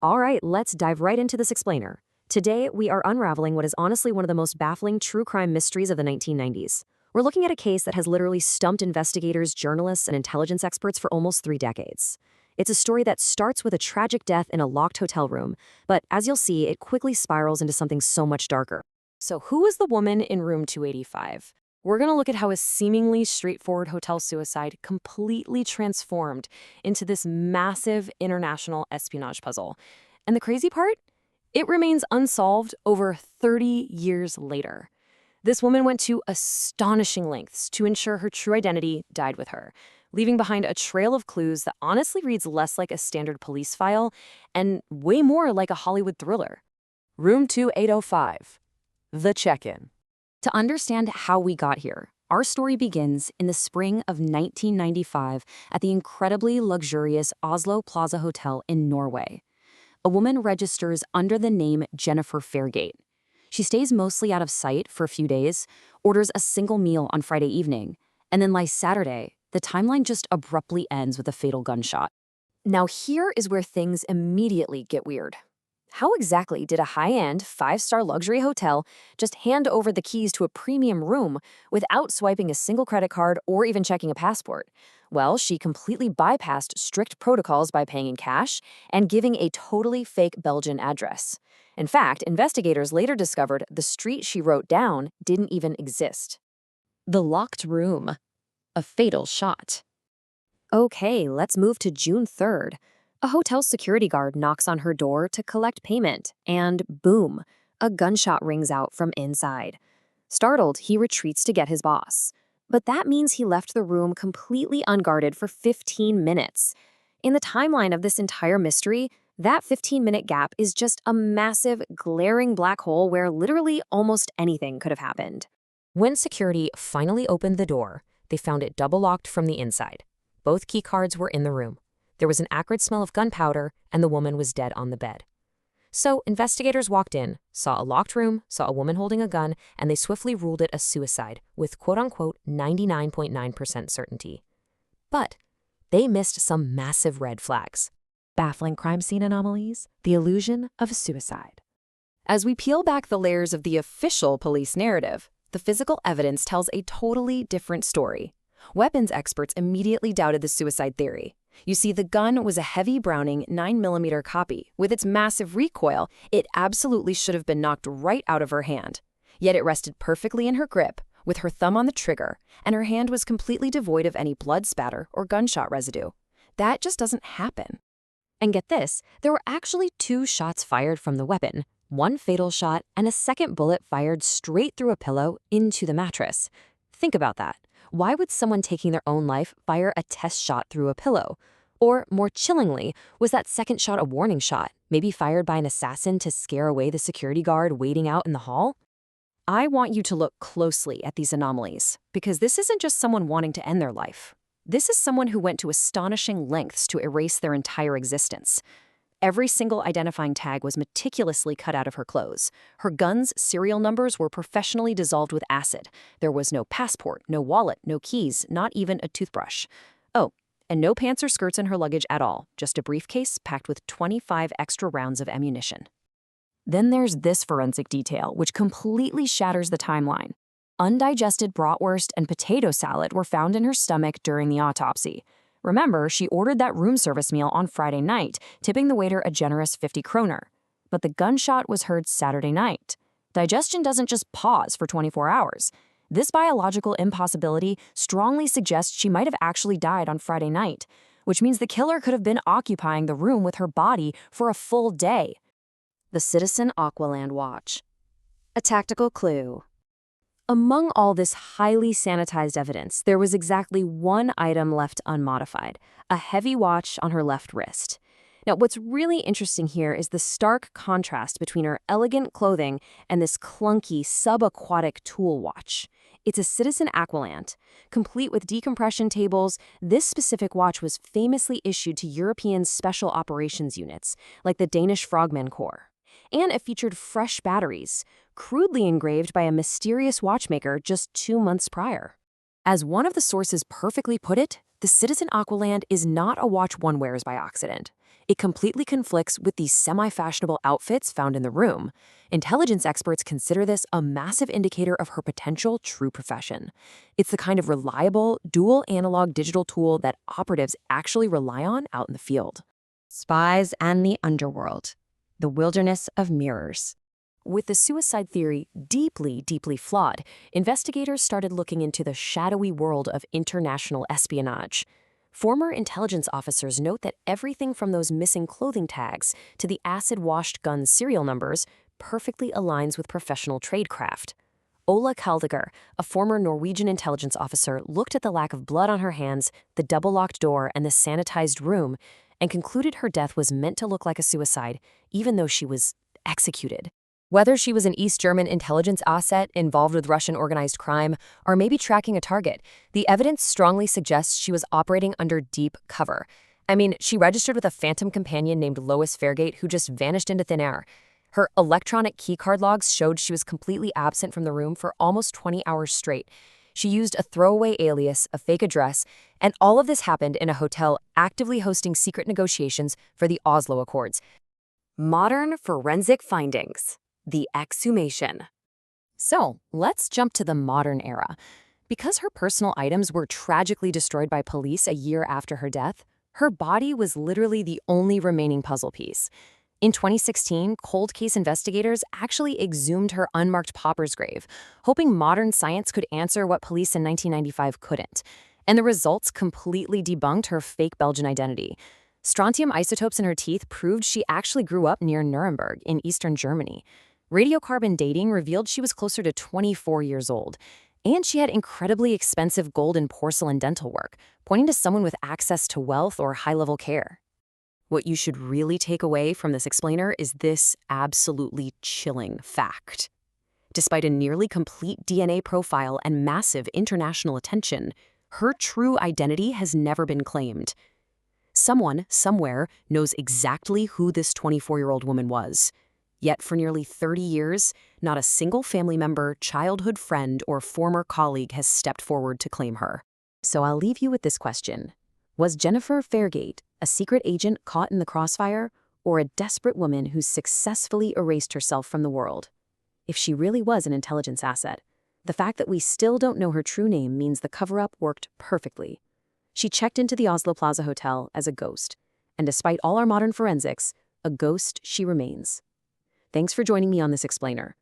All right, let's dive right into this explainer. Today, we are unraveling what is honestly one of the most baffling true crime mysteries of the 1990s. We're looking at a case that has literally stumped investigators, journalists, and intelligence experts for almost 3 decades. It's a story that starts with a tragic death in a locked hotel room, but as you'll see, it quickly spirals into something so much darker. So who is the woman in room 285? We're going to look at how a seemingly straightforward hotel suicide completely transformed into this massive international espionage puzzle. And the crazy part? It remains unsolved over 30 years later. This woman went to astonishing lengths to ensure her true identity died with her, leaving behind a trail of clues that honestly reads less like a standard police file and way more like a Hollywood thriller. Room 2805. The check-in. To understand how we got here, our story begins in the spring of 1995 at the incredibly luxurious Oslo Plaza Hotel in Norway. A woman registers under the name Jennifer Fairgate. She stays mostly out of sight for a few days, orders a single meal on Friday evening, and then like Saturday, the timeline just abruptly ends with a fatal gunshot. Now here is where things immediately get weird. How exactly did a high-end, 5-star luxury hotel just hand over the keys to a premium room without swiping a single credit card or even checking a passport? Well, she completely bypassed strict protocols by paying in cash and giving a totally fake Belgian address. In fact, investigators later discovered the street she wrote down didn't even exist. The locked room. A fatal shot. Okay, let's move to June 3rd. A hotel security guard knocks on her door to collect payment, and boom, a gunshot rings out from inside. Startled, he retreats to get his boss. But that means he left the room completely unguarded for 15 minutes. In the timeline of this entire mystery, that 15-minute gap is just a massive, glaring black hole where literally almost anything could have happened. When security finally opened the door, they found it double-locked from the inside. Both key cards were in the room. There was an acrid smell of gunpowder, and the woman was dead on the bed. So investigators walked in, saw a locked room, saw a woman holding a gun, and they swiftly ruled it a suicide with quote-unquote 99.9% certainty. But they missed some massive red flags. Baffling crime scene anomalies, the illusion of suicide. As we peel back the layers of the official police narrative, the physical evidence tells a totally different story. Weapons experts immediately doubted the suicide theory. You see, the gun was a heavy Browning 9mm copy. With its massive recoil, it absolutely should have been knocked right out of her hand. Yet it rested perfectly in her grip, with her thumb on the trigger, and her hand was completely devoid of any blood spatter or gunshot residue. That just doesn't happen. And get this, there were actually 2 shots fired from the weapon, one fatal shot and a second bullet fired straight through a pillow into the mattress. Think about that. Why would someone taking their own life fire a test shot through a pillow? Or, more chillingly, was that second shot a warning shot, maybe fired by an assassin to scare away the security guard waiting out in the hall? I want you to look closely at these anomalies, because this isn't just someone wanting to end their life. This is someone who went to astonishing lengths to erase their entire existence. Every single identifying tag was meticulously cut out of her clothes. Her gun's serial numbers were professionally dissolved with acid. There was no passport, no wallet, no keys, not even a toothbrush. Oh, and no pants or skirts in her luggage at all, just a briefcase packed with 25 extra rounds of ammunition. Then there's this forensic detail, which completely shatters the timeline. Undigested bratwurst and potato salad were found in her stomach during the autopsy. Remember, she ordered that room service meal on Friday night, tipping the waiter a generous 50 kroner. But the gunshot was heard Saturday night. Digestion doesn't just pause for 24 hours. This biological impossibility strongly suggests she might have actually died on Friday night, which means the killer could have been occupying the room with her body for a full day. The Citizen Aqualand Watch. A tactical clue. Among all this highly sanitized evidence, there was exactly one item left unmodified, a heavy watch on her left wrist. Now, what's really interesting here is the stark contrast between her elegant clothing and this clunky, subaquatic tool watch. It's a Citizen Aqualand. Complete with decompression tables, this specific watch was famously issued to European special operations units, like the Danish Frogman Corps. And it featured fresh batteries, crudely engraved by a mysterious watchmaker just 2 months prior. As one of the sources perfectly put it, The Citizen Aqualand is not a watch one wears by accident. It completely conflicts with these semi-fashionable outfits found in the room. Intelligence experts consider this a massive indicator of her potential true profession. It's the kind of reliable, dual analog digital tool that operatives actually rely on out in the field. Spies and the underworld. The wilderness of mirrors. With the suicide theory deeply, deeply flawed, investigators started looking into the shadowy world of international espionage. Former intelligence officers note that everything from those missing clothing tags to the acid-washed gun serial numbers perfectly aligns with professional tradecraft. Ola Kaldager, a former Norwegian intelligence officer, looked at the lack of blood on her hands, the double-locked door, and the sanitized room, and concluded her death was meant to look like a suicide, even though she was executed. Whether she was an East German intelligence asset involved with Russian organized crime or maybe tracking a target, the evidence strongly suggests she was operating under deep cover. I mean, she registered with a phantom companion named Lois Fairgate who just vanished into thin air. Her electronic keycard logs showed she was completely absent from the room for almost 20 hours straight. She used a throwaway alias, a fake address, and all of this happened in a hotel actively hosting secret negotiations for the Oslo Accords. Modern forensic findings. The exhumation. So, let's jump to the modern era. Because her personal items were tragically destroyed by police a year after her death, her body was literally the only remaining puzzle piece. In 2016, cold case investigators actually exhumed her unmarked pauper's grave, hoping modern science could answer what police in 1995 couldn't. And the results completely debunked her fake Belgian identity. Strontium isotopes in her teeth proved she actually grew up near Nuremberg in eastern Germany. Radiocarbon dating revealed she was closer to 24 years old, and she had incredibly expensive gold and porcelain dental work, pointing to someone with access to wealth or high-level care. What you should really take away from this explainer is this absolutely chilling fact. Despite a nearly complete DNA profile and massive international attention, her true identity has never been claimed. Someone, somewhere, knows exactly who this 24-year-old woman was. Yet for nearly 30 years, not a single family member, childhood friend, or former colleague has stepped forward to claim her. So I'll leave you with this question. Was Jennifer Fairgate a secret agent caught in the crossfire, or a desperate woman who successfully erased herself from the world? If she really was an intelligence asset, the fact that we still don't know her true name means the cover-up worked perfectly. She checked into the Oslo Plaza Hotel as a ghost, and despite all our modern forensics, a ghost she remains. Thanks for joining me on this explainer.